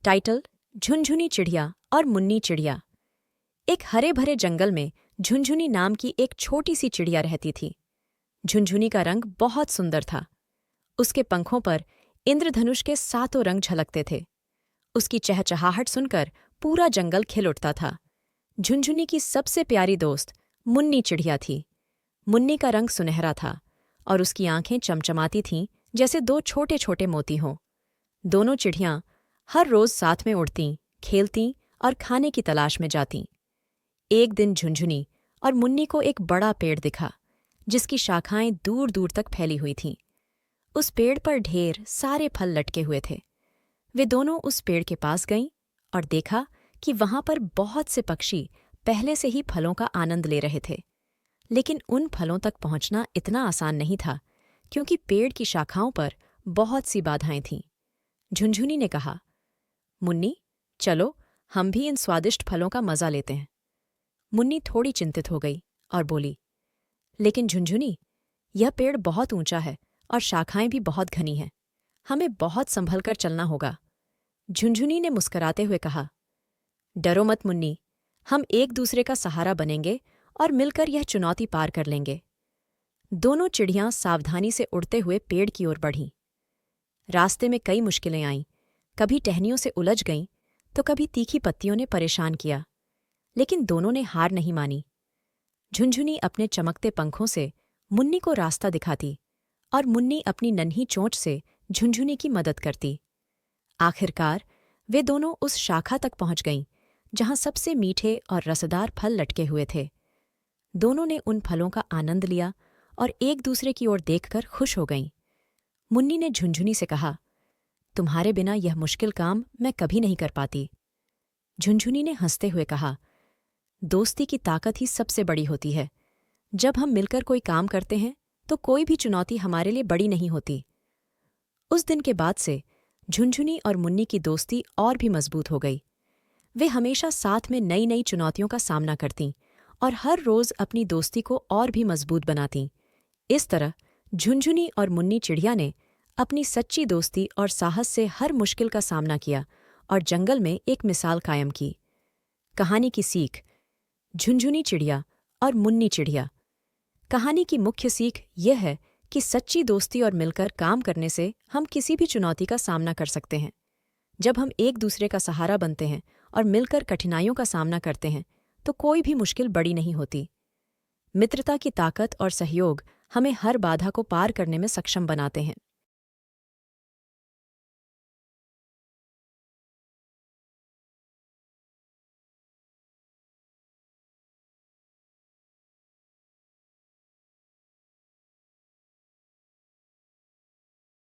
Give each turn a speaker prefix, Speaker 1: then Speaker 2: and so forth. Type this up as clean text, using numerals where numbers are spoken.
Speaker 1: Title: झुनझुनी चिड़िया और मुन्नी चिड़िया। एक हरे भरे जंगल में झुनझुनी नाम की एक छोटी सी चिड़िया रहती थी। झुनझुनी का रंग बहुत सुंदर था। उसके पंखों पर इंद्रधनुष के 7 रंग झलकते थे। उसकी चहचहाहट सुनकर पूरा जंगल खिल उठता था। झुनझुनी की सबसे प्यारी दोस्त मुन्नी चिड़िया थी। मुन्नी का रंग सुनहरा था और उसकी आंखें चमचमाती थीं जैसे 2 छोटे छोटे मोती हों। दोनों चिड़ियाँ हर रोज साथ में उड़तीं, खेलतीं और खाने की तलाश में जातीं। एक दिन झुनझुनी और मुन्नी को एक बड़ा पेड़ दिखा जिसकी शाखाएं दूर दूर तक फैली हुई थीं। उस पेड़ पर ढेर सारे फल लटके हुए थे। वे दोनों उस पेड़ के पास गईं और देखा कि वहां पर बहुत से पक्षी पहले से ही फलों का आनंद ले रहे थे। लेकिन उन फलों तक पहुंचना इतना आसान नहीं था क्योंकि पेड़ की शाखाओं पर बहुत सी बाधाएं थीं। झुनझुनी ने कहा, मुन्नी, चलो हम भी इन स्वादिष्ट फलों का मजा लेते हैं। मुन्नी थोड़ी चिंतित हो गई और बोली, लेकिन झुनझुनी, यह पेड़ बहुत ऊंचा है और शाखाएं भी बहुत घनी हैं। हमें बहुत संभल कर चलना होगा। झुनझुनी ने मुस्कुराते हुए कहा, डरो मत मुन्नी, हम एक दूसरे का सहारा बनेंगे और मिलकर यह चुनौती पार कर लेंगे। दोनों चिड़ियां सावधानी से उड़ते हुए पेड़ की ओर बढ़ीं। रास्ते में कई मुश्किलें आईं। कभी टहनियों से उलझ गईं तो कभी तीखी पत्तियों ने परेशान किया, लेकिन दोनों ने हार नहीं मानी। झुनझुनी अपने चमकते पंखों से मुन्नी को रास्ता दिखाती और मुन्नी अपनी नन्ही चोंच से झुनझुनी की मदद करती। आखिरकार वे दोनों उस शाखा तक पहुंच गईं जहां सबसे मीठे और रसदार फल लटके हुए थे। दोनों ने उन फलों का आनंद लिया और एक दूसरे की ओर देखकर खुश हो गईं। मुन्नी ने झुनझुनी से कहा, तुम्हारे बिना यह मुश्किल काम मैं कभी नहीं कर पाती। झुनझुनी ने हंसते हुए कहा, दोस्ती की ताकत ही सबसे बड़ी होती है। जब हम मिलकर कोई काम करते हैं तो कोई भी चुनौती हमारे लिए बड़ी नहीं होती। उस दिन के बाद से झुनझुनी और मुन्नी की दोस्ती और भी मजबूत हो गई। वे हमेशा साथ में नई नई चुनौतियों का सामना करतीं और हर रोज अपनी दोस्ती को और भी मजबूत बनातीं। इस तरह झुनझुनी और मुन्नी चिड़िया ने अपनी सच्ची दोस्ती और साहस से हर मुश्किल का सामना किया और जंगल में एक मिसाल कायम की। कहानी की सीख: झुनझुनी चिड़िया और मुन्नी चिड़िया। कहानी की मुख्य सीख यह है कि सच्ची दोस्ती और मिलकर काम करने से हम किसी भी चुनौती का सामना कर सकते हैं। जब हम एक दूसरे का सहारा बनते हैं और मिलकर कठिनाइयों का सामना करते हैं तो कोई भी मुश्किल बड़ी नहीं होती। मित्रता की ताकत और सहयोग हमें हर बाधा को पार करने में सक्षम बनाते हैं।